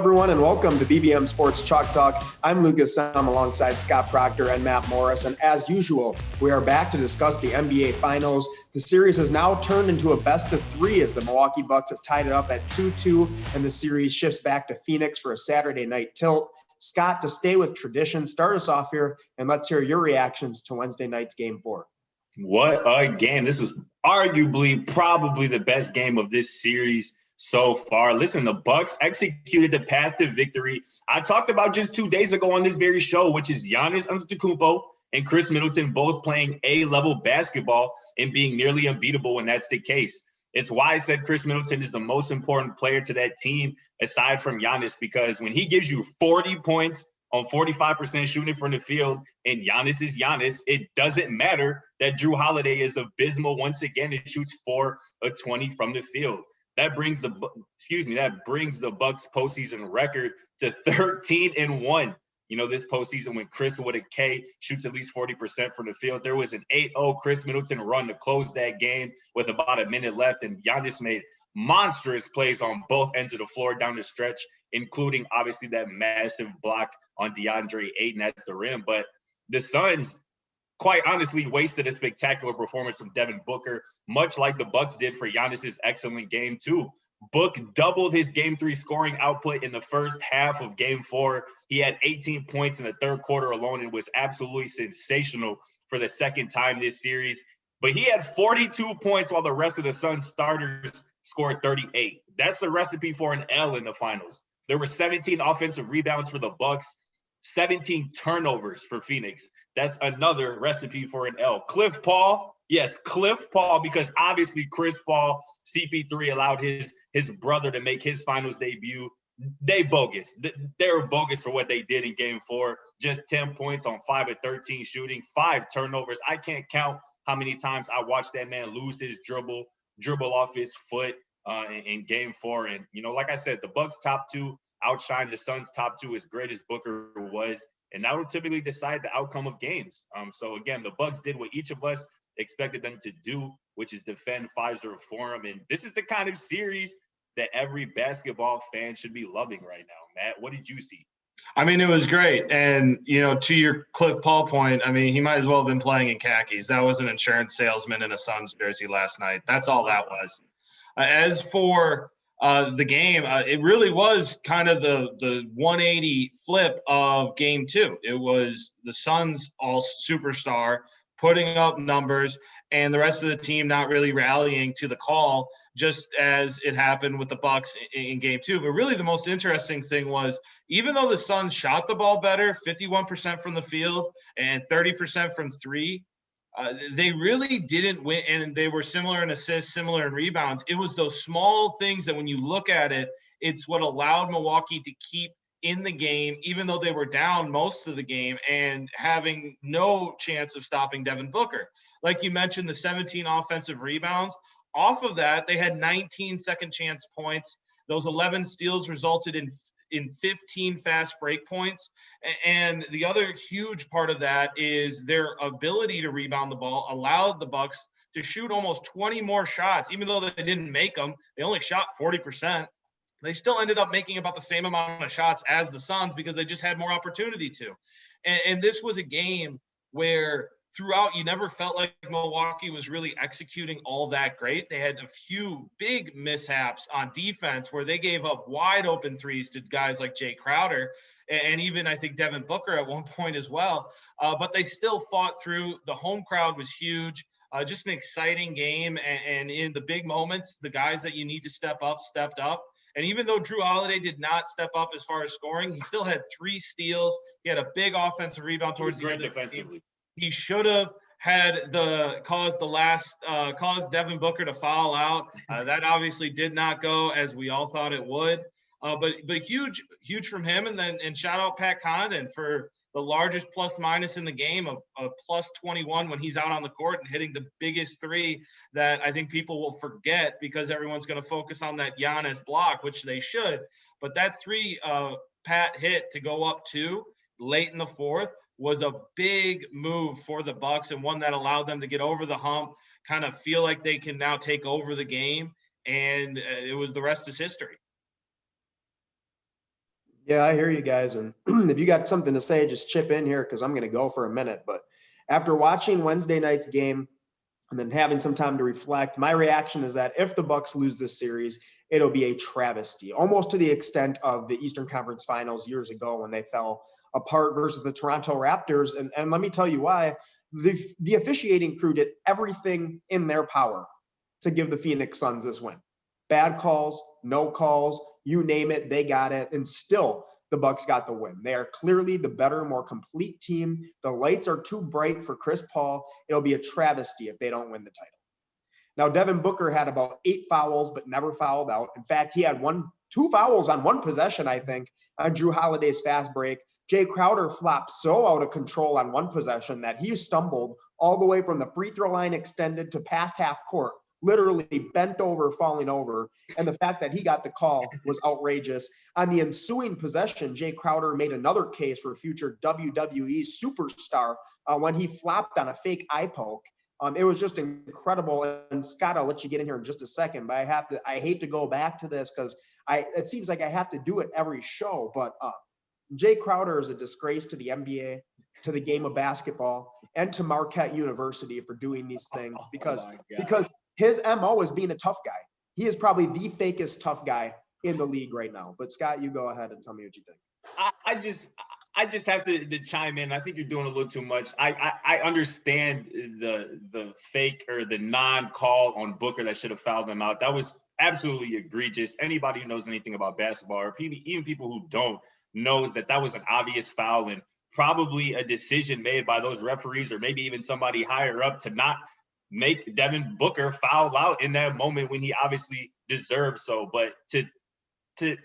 everyone, and welcome to BVM Sports Chalk Talk. I'm Lucas Semb alongside Scott Procter and Matt Morris, and as usual, we are back to discuss the NBA Finals. The series has now turned into a best-of-3 as the Milwaukee Bucks have tied it up at 2-2, and the series shifts back to Phoenix for a Saturday night tilt. Scott, to stay with tradition, start us off here, and let's hear your reactions to Wednesday night's Game 4. What a game. This was arguably probably the best game of this series so far. Listen, the Bucks executed the path to victory I talked about just 2 days ago on this very show, which is Giannis Antetokounmpo and Khris Middleton both playing A-level basketball and being nearly unbeatable when that's the case. It's why I said Khris Middleton is the most important player to that team aside from Giannis, because when he gives you 40 points on 45% shooting from the field, and Giannis is Giannis, it doesn't matter that Jrue Holiday is abysmal once again and shoots 4 of 20 from the field. That brings the Bucks postseason record to 13-1. You know, this postseason when Khris with a K shoots at least 40% from the field. There was an 8-0 Khris Middleton run to close that game with about a minute left, and Giannis made monstrous plays on both ends of the floor down the stretch, including obviously that massive block on Deandre Ayton at the rim. But the Suns quite honestly wasted a spectacular performance from Devin Booker, much like the Bucks did for Giannis's excellent game 2. Book doubled his game 3 scoring output in the first half of game 4. He had 18 points in the third quarter alone and was absolutely sensational for the second time this series. But he had 42 points while the rest of the Suns starters scored 38. That's a recipe for an L in the finals. There were 17 offensive rebounds for the Bucks, 17 turnovers for Phoenix. That's another recipe for an L. Cliff Paul, yes, Cliff Paul, because obviously Chris Paul, CP3 allowed his brother to make his finals debut. They bogus. They were bogus for what they did in game 4. Just 10 points on 5 of 13 shooting, 5 turnovers. I can't count how many times I watched that man lose his dribble off his foot in game 4. And, you know, like I said, the Bucks top 2 outshine the Suns top 2 as great as Booker was, and that will typically decide the outcome of games. So again, the Bucks did what each of us expected them to do, which is defend Pfizer Forum, and this is the kind of series that every basketball fan should be loving right now. Matt, what did you see? I mean, it was great. And, you know, to your Cliff Paul point, I mean, he might as well have been playing in khakis. That was an insurance salesman in a Suns jersey last night. That's all that was. As for the game, it really was kind of the 180 flip of game 2. It was the Suns all superstar putting up numbers and the rest of the team not really rallying to the call, just as it happened with the Bucks in game 2. But really the most interesting thing was, even though the Suns shot the ball better, 51% from the field and 30% from 3, they really didn't win, and they were similar in assists, similar in rebounds. It was those small things that when you look at it, it's what allowed Milwaukee to keep in the game, even though they were down most of the game and having no chance of stopping Devin Booker. Like you mentioned, the 17 offensive rebounds. Off of that, they had 19 second chance points. Those 11 steals resulted in 15 fast break points. And the other huge part of that is their ability to rebound the ball allowed the Bucks to shoot almost 20 more shots. Even though they didn't make them, they only shot 40%. They still ended up making about the same amount of shots as the Suns because they just had more opportunity to. And this was a game where throughout, you never felt like Milwaukee was really executing all that great. They had a few big mishaps on defense where they gave up wide open threes to guys like Jay Crowder and even I think Devin Booker at one point as well. But they still fought through. The home crowd was huge. Just an exciting game. And in the big moments, the guys that you need to step up, stepped up. And even though Jrue Holiday did not step up as far as scoring, he still had 3 steals. He had a big offensive rebound towards the end of the game. He should have had caused Devin Booker to foul out. That obviously did not go as we all thought it would. But huge from him. And shout out Pat Condon for the largest plus minus in the game of plus 21 when he's out on the court and hitting the biggest 3 that I think people will forget because everyone's going to focus on that Giannis block, which they should. But that 3 Pat hit to go up 2 late in the 4th was a big move for the Bucks and one that allowed them to get over the hump, kind of feel like they can now take over the game. And it was the rest is history. Yeah, I hear you guys. And if you got something to say, just chip in here because I'm going to go for a minute. But after watching Wednesday night's game and then having some time to reflect, my reaction is that if the Bucks lose this series, it'll be a travesty, almost to the extent of the Eastern Conference Finals years ago when they fell apart versus the Toronto Raptors. And let me tell you why. The officiating crew did everything in their power to give the Phoenix Suns this win. Bad calls, no calls, you name it, they got it. And still, the Bucks got the win. They are clearly the better, more complete team. The lights are too bright for Chris Paul. It'll be a travesty if they don't win the title. Now, Devin Booker had about 8 fouls, but never fouled out. In fact, he had 2 fouls on one possession, I think, on Drew Holiday's fast break. Jay Crowder flopped so out of control on one possession that he stumbled all the way from the free throw line extended to past half court, literally bent over, falling over. And the fact that he got the call was outrageous. On the ensuing possession, Jay Crowder made another case for future WWE superstar when he flopped on a fake eye poke. It was just incredible. And Scott, I'll let you get in here in just a second, but I hate to go back to this because it seems like I have to do it every show, but Jay Crowder is a disgrace to the NBA, to the game of basketball, and to Marquette University for doing these things because his MO is being a tough guy. He is probably the fakest tough guy in the league right now. But Scott, you go ahead and tell me what you think. I just have to chime in. I think you're doing a little too much. I understand the fake or the non-call on Booker that should have fouled him out. That was absolutely egregious. Anybody who knows anything about basketball, or even people who don't, knows that was an obvious foul and probably a decision made by those referees or maybe even somebody higher up to not make Devin Booker foul out in that moment when he obviously deserved so. But to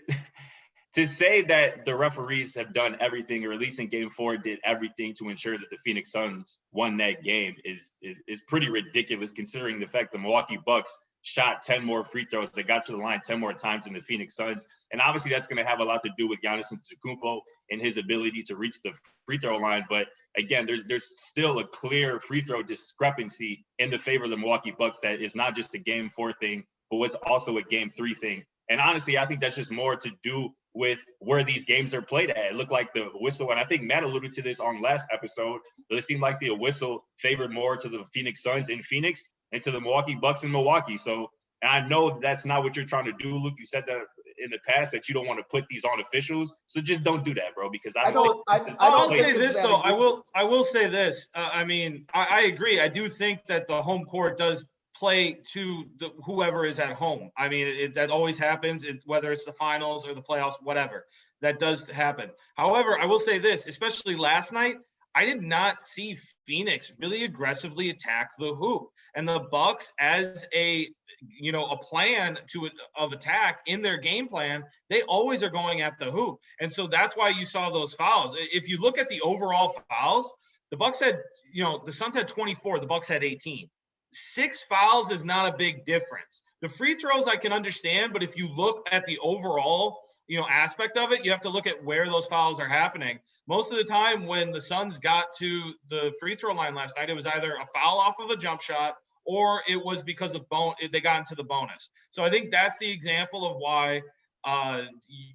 say that the referees have done everything, or at least in Game 4 did everything to ensure that the Phoenix Suns won that game is pretty ridiculous, considering the fact the Milwaukee Bucks shot 10 more free throws. They got to the line 10 more times than the Phoenix Suns. And obviously that's going to have a lot to do with Giannis Antetokounmpo and his ability to reach the free throw line. But again, there's still a clear free throw discrepancy in the favor of the Milwaukee Bucks that is not just a Game 4 thing, but was also a Game 3 thing. And honestly, I think that's just more to do with where these games are played at. It looked like the whistle, and I think Matt alluded to this on last episode, but it seemed like the whistle favored more to the Phoenix Suns in Phoenix and to the Milwaukee Bucks in Milwaukee. So, and I know that's not what you're trying to do, Luke. You said that in the past that you don't want to put these on officials. So just don't do that, bro, because I will say this, though. I will say this. I mean, I agree. I do think that the home court does play to whoever is at home. I mean, that always happens, whether it's the finals or the playoffs, whatever. That does happen. However, I will say this, especially last night, I did not see Phoenix really aggressively attack the hoop. And the Bucks, as a plan of attack in their game plan, they always are going at the hoop. And so that's why you saw those fouls. If you look at the overall fouls, the Bucks had, the Suns had 24, the Bucks had 18. 6 fouls is not a big difference. The free throws I can understand, but if you look at the overall, aspect of it, you have to look at where those fouls are happening. Most of the time when the Suns got to the free throw line last night, it was either a foul off of a jump shot or it was because of they got into the bonus. So I think that's the example of why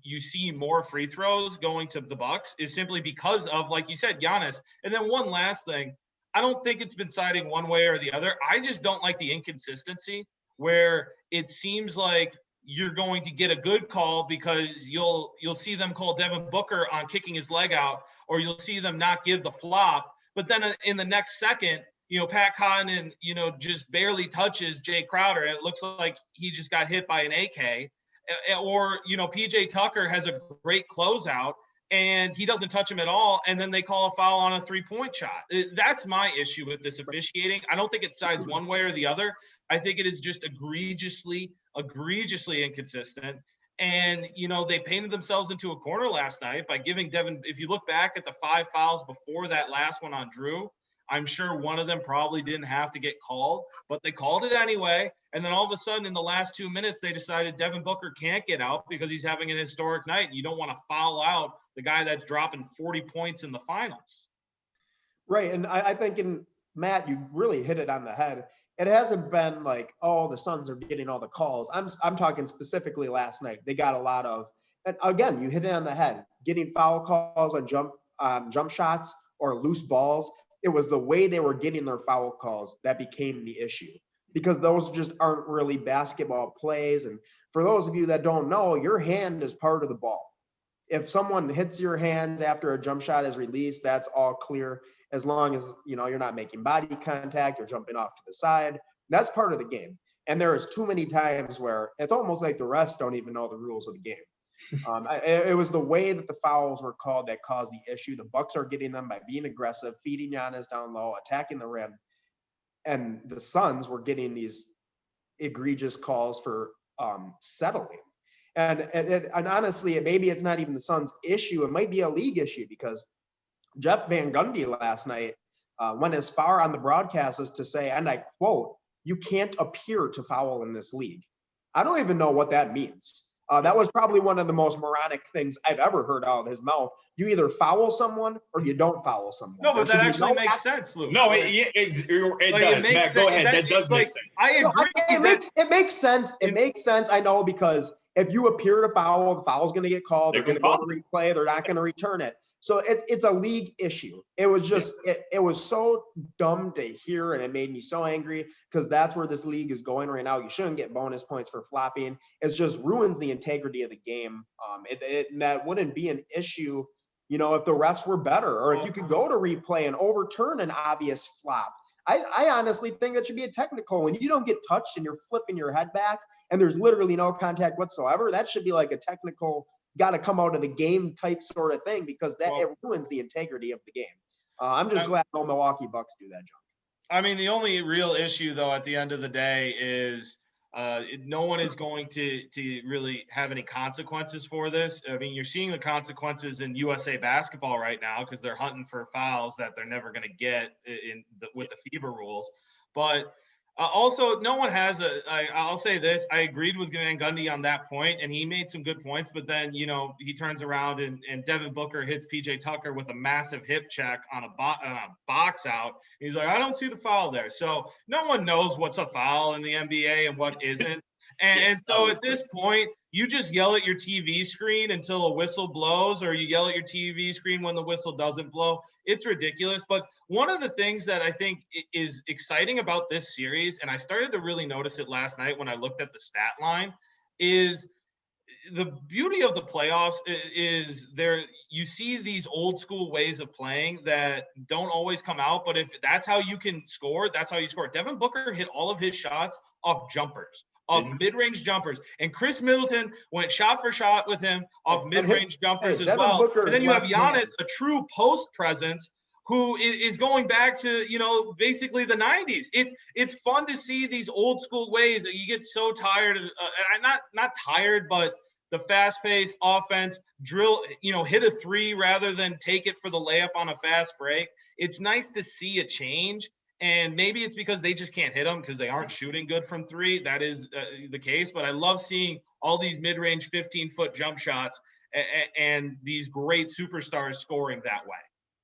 you see more free throws going to the Bucks, is simply because of, like you said, Giannis. And then one last thing, I don't think it's been siding one way or the other. I just don't like the inconsistency where it seems like you're going to get a good call because you'll see them call Devin Booker on kicking his leg out, or you'll see them not give the flop. But then in the next second, Pat Connaughton, just barely touches Jay Crowder. And it looks like he just got hit by an AK. Or, PJ Tucker has a great closeout and he doesn't touch him at all, and then they call a foul on a three-point shot. That's my issue with this officiating. I don't think it sides one way or the other. I think it is just egregiously inconsistent. And, they painted themselves into a corner last night by giving Devin, if you look back at the 5 fouls before that last one on Drew, I'm sure one of them probably didn't have to get called, but they called it anyway. And then all of a sudden in the last 2 minutes, they decided Devin Booker can't get out because he's having an historic night. You don't want to foul out the guy that's dropping 40 points in the finals. Right. And I think, Matt, you really hit it on the head. It hasn't been like, oh, the Suns are getting all the calls. I'm talking specifically last night. They got a lot of And again, you hit it on the head. Getting foul calls on jump shots or loose balls. It was the way they were getting their foul calls that became the issue, because those just aren't really basketball plays. And for those of you that don't know, your hand is part of the ball. If someone hits your hands after a jump shot is released, that's all clear, as long as you're not making body contact, you're jumping off to the side. That's part of the game. And there is too many times where it's almost like the refs don't even know the rules of the game. It was the way that the fouls were called that caused the issue. The Bucks are getting them by being aggressive, feeding Giannis down low, attacking the rim, and the Suns were getting these egregious calls for settling. And honestly, maybe it's not even the Suns' issue. It might be a league issue, because Jeff Van Gundy last night went as far on the broadcast as to say, and I quote, "You can't appear to foul in this league." I don't even know what that means. That was probably one of the most moronic things I've ever heard out of his mouth. You either foul someone or you don't foul someone. No, but that actually makes sense, Luke. No, it does. Matt, go ahead. That does make sense. I agree. It makes sense. It makes sense. I know, because if you appear to foul, the foul's going to get called. They're going to go to replay. They're not going to return it. So it's a league issue. It was just it was so dumb to hear, and it made me so angry, because that's where this league is going right now. You shouldn't get bonus points for flopping. It just ruins the integrity of the game. That wouldn't be an issue, if the refs were better, or if you could go to replay and overturn an obvious flop. I honestly think that should be a technical. When you don't get touched and you're flipping your head back and there's literally no contact whatsoever, that should be like a technical, got to come out of the game type sort of thing, because it ruins the integrity of the game. I'm just glad no Milwaukee Bucks do that job. I mean, the only real issue, though, at the end of the day is no one is going to really have any consequences for this. I mean, you're seeing the consequences in USA basketball right now, because they're hunting for fouls that they're never going to get with the FIBA rules. But also, no one has I'll say this. I agreed with Van Gundy on that point, and he made some good points. But then, he turns around and Devin Booker hits PJ Tucker with a massive hip check on a box out. He's like, I don't see the foul there. So no one knows what's a foul in the NBA and what isn't. And so at this point, you just yell at your TV screen until a whistle blows, or you yell at your TV screen when the whistle doesn't blow. It's ridiculous. But one of the things that I think is exciting about this series, and I started to really notice it last night when I looked at the stat line, is the beauty of the playoffs is you see these old school ways of playing that don't always come out. But if that's how you can score, that's how you score. Devin Booker hit all of his shots off jumpers, of mid-range jumpers. And Khris Middleton went shot for shot with him off mid-range jumpers as well. And then you have Giannis, a true post presence, who is going back to, basically the 90s. It's fun to see these old school ways that you get so tired of, not tired, but the fast-paced offense, hit a three rather than take it for the layup on a fast break. It's nice to see a change. And maybe it's because they just can't hit them because they aren't shooting good from three. That is the case. But I love seeing all these mid-range 15-foot jump shots and these great superstars scoring that way.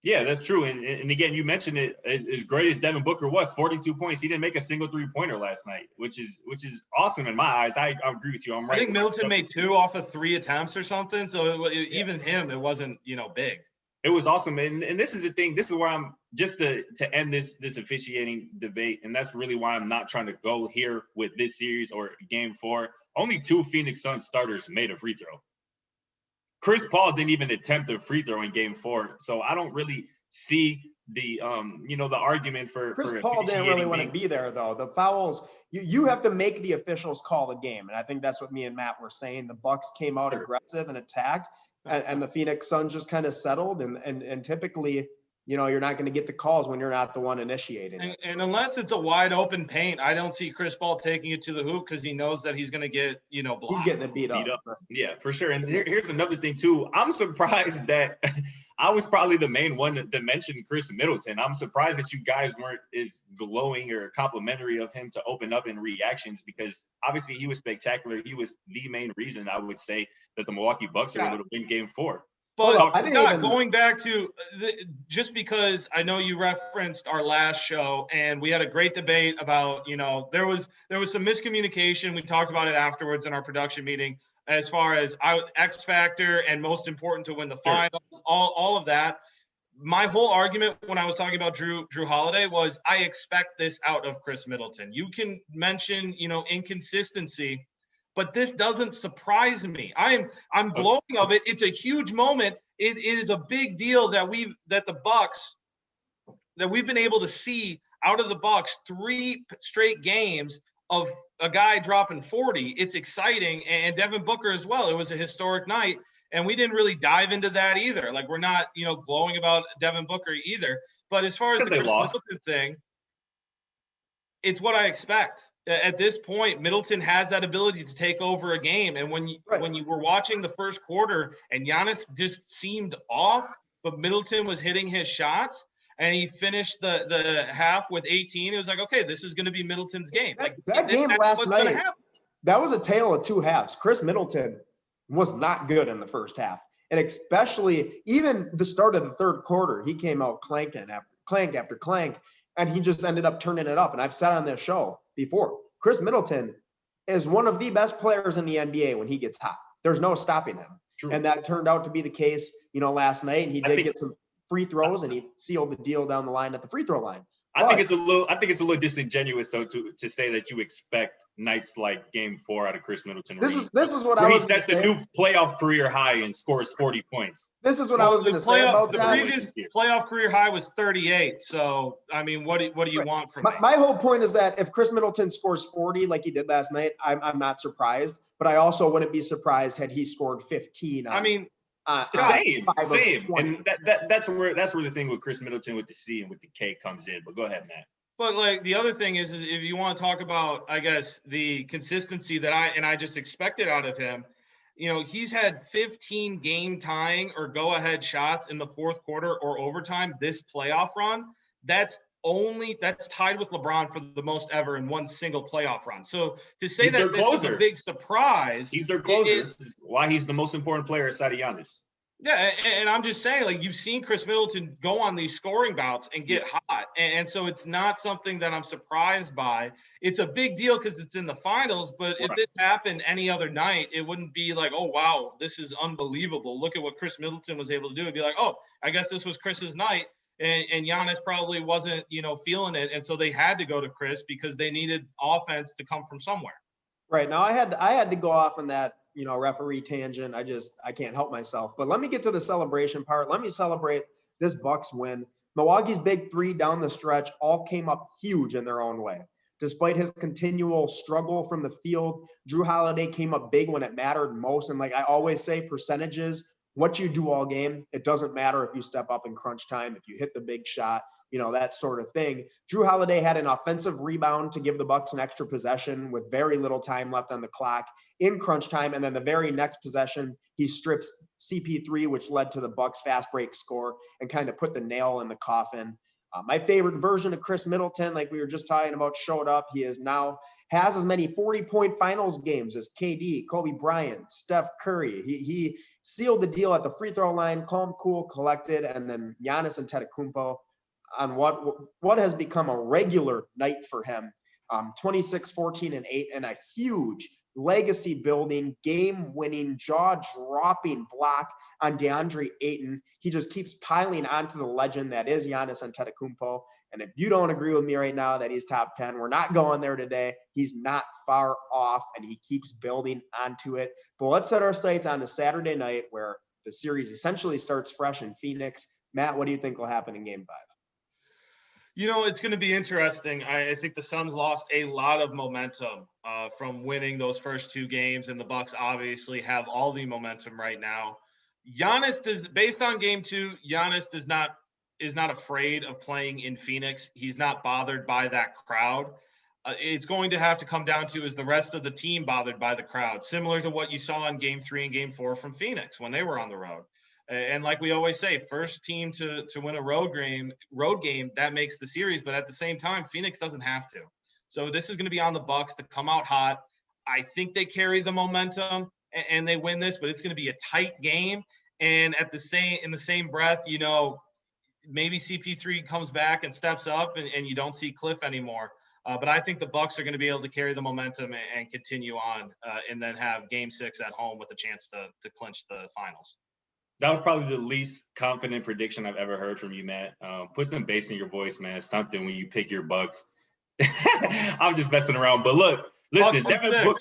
Yeah, that's true. And again, you mentioned it, as great as Devin Booker was, 42 points. He didn't make a single three-pointer last night, which is awesome in my eyes. I agree with you. I'm right. I think Middleton made 2 off of 3 attempts or something. So even him, it wasn't, big. It was awesome. And this is the thing. This is where I'm just to end this officiating debate. And that's really why I'm not trying to go here with this series or game 4. Only 2 Phoenix Suns starters made a free throw. Chris Paul didn't even attempt a free throw in game 4. So I don't really see the argument for Chris Paul didn't really want to be there, though. The fouls, you have to make the officials call the game. And I think that's what me and Matt were saying. The Bucks came out aggressive and attacked. And the Phoenix Suns just kind of settled, and typically, you're not going to get the calls when you're not the one initiating. And unless it's a wide open paint, I don't see Chris Paul taking it to the hoop because he knows that he's going to get, blocked. He's getting it beat up. Yeah, for sure. And here's another thing too. I'm surprised that I was probably the main one to mention Khris Middleton. I'm surprised that you guys weren't as glowing or complimentary of him to open up in reactions, because obviously he was spectacular. He was the main reason, I would say, that the Milwaukee Bucks are able to win game 4. But going back to just because I know you referenced our last show and we had a great debate about, there was some miscommunication. We talked about it afterwards in our production meeting as far as X factor and most important to win the finals, all of that. My whole argument when I was talking about Drew Holiday was I expect this out of Khris Middleton. You can mention, inconsistency, but this doesn't surprise me. I'm glowing of it. It's a huge moment. It is a big deal that we've been able to see out of the Bucks 3 straight games of a guy dropping 40. It's exciting, and Devin Booker as well. It was a historic night. And we didn't really dive into that either. Like, we're not, glowing about Devin Booker either. But as far as the Khris Middleton thing, it's what I expect. At this point, Middleton has that ability to take over a game. And when you were watching the first quarter and Giannis just seemed off, but Middleton was hitting his shots, and he finished the half with 18, it was like, okay, this is going to be Middleton's game. That game last night, that was a tale of 2 halves. Khris Middleton was not good in the first half. And especially even the start of the third quarter, he came out clank after clank, and he just ended up turning it up. And I've said on this show before, Khris Middleton is one of the best players in the NBA when he gets hot. There's no stopping him. True. And that turned out to be the case, last night. And he did get some free throws, and he sealed the deal down the line at the free throw line. I think it's a little disingenuous though to say that you expect nights like Game 4 out of Khris Middleton. This is what I was going to say. That's a new playoff career high and scores 40 points. This is what I was going to say about that. The previous playoff career high was 38. So I mean, what do you want from me? My whole point is that if Khris Middleton scores 40 like he did last night, I'm not surprised. But I also wouldn't be surprised had he scored 15. Same. And that's where the thing with Khris Middleton with the C and with the K comes in. But go ahead, Matt. But like the other thing is if you want to talk about, I guess, the consistency that I just expected out of him, he's had 15 game tying or go ahead shots in the fourth quarter or overtime this playoff run. That's tied with LeBron for the most ever in one single playoff run. So to say that this is a big surprise, he's their closer. This is why he's the most important player aside of Giannis. Yeah, and I'm just saying, like, you've seen Khris Middleton go on these scoring bouts and get hot, and so it's not something that I'm surprised by. It's a big deal because it's in the finals, but if this happened any other night, it wouldn't be like, oh, wow, this is unbelievable. Look at what Khris Middleton was able to do. It'd be like, oh, I guess this was Chris's night, and Giannis probably wasn't, feeling it, and so they had to go to Khris because they needed offense to come from somewhere. Right. Now, I had to go off on that, referee tangent. I can't help myself. But let me get to the celebration part. Let me celebrate this Bucks win. Milwaukee's big 3 down the stretch all came up huge in their own way. Despite his continual struggle from the field, Drew Holiday came up big when it mattered most. And like I always say, percentages, what you do all game, it doesn't matter if you step up in crunch time, if you hit the big shot, that sort of thing. Drew Holiday had an offensive rebound to give the Bucks an extra possession with very little time left on the clock in crunch time. And then the very next possession, he strips CP3, which led to the Bucks fast break score and kind of put the nail in the coffin. My favorite version of Khris Middleton, like we were just talking about, showed up. He has as many 40-point finals games as KD, Kobe Bryant, Steph Curry. He sealed the deal at the free throw line, calm, cool, collected, and then Giannis Antetokounmpo on what has become a regular night for him. 26, 14, and 8, and a huge legacy-building, game-winning, jaw-dropping block on Deandre Ayton. He just keeps piling onto the legend that is Giannis Antetokounmpo. And if you don't agree with me right now that he's top 10, we're not going there today. He's not far off, and he keeps building onto it. But let's set our sights on a Saturday night where the series essentially starts fresh in Phoenix. Matt, what do you think will happen in Game 5? It's going to be interesting. I think the Suns lost a lot of momentum from winning those first 2 games, and the Bucks obviously have all the momentum right now. Based on Game 2, Giannis is not afraid of playing in Phoenix. He's not bothered by that crowd. It's going to have to come down to, is the rest of the team bothered by the crowd, similar to what you saw in Game 3 and Game 4 from Phoenix when they were on the road. And like we always say, first team to win a road game, that makes the series. But at the same time, Phoenix doesn't have to. So this is going to be on the Bucks to come out hot. I think they carry the momentum and they win this, but it's going to be a tight game. And in the same breath, maybe CP3 comes back and steps up and you don't see Cliff anymore. But I think the Bucks are going to be able to carry the momentum and continue on, and then have Game 6 at home with a chance to clinch the finals. That was probably the least confident prediction I've ever heard from you, Matt. Put some bass in your voice, man. Something when you pick your Bucks. I'm just messing around. But look, listen, Devin Booker.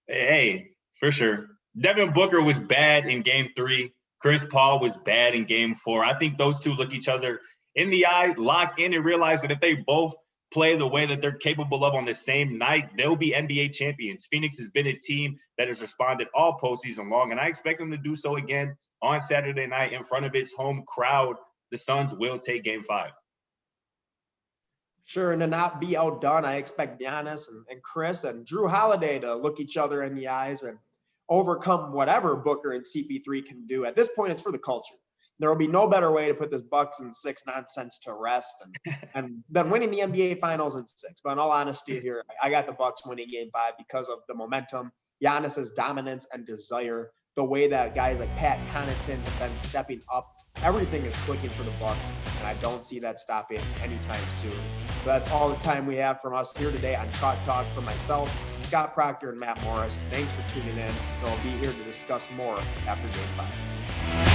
Hey, for sure. Devin Booker was bad in Game 3. Chris Paul was bad in Game 4. I think those two look each other in the eye, lock in, and realize that if they both play the way that they're capable of on the same night, they'll be NBA champions. Phoenix has been a team that has responded all postseason long, and I expect them to do so again on Saturday night in front of its home crowd. The Suns will take Game 5. Sure, and to not be outdone, I expect Giannis and Khris and Jrue Holiday to look each other in the eyes and overcome whatever Booker and CP3 can do. At this point, it's for the culture. There will be no better way to put this Bucks and 6 nonsense to rest and than winning the NBA Finals in 6. But in all honesty here, I got the Bucks winning Game 5 because of the momentum, Giannis's dominance and desire, the way that guys like Pat Connaughton have been stepping up. Everything is clicking for the Bucks, and I don't see that stopping anytime soon. But that's all the time we have from us here today on Chalk Talk. For myself, Scott Procter, and Matt Morris, thanks for tuning in. We'll be here to discuss more after Game 5.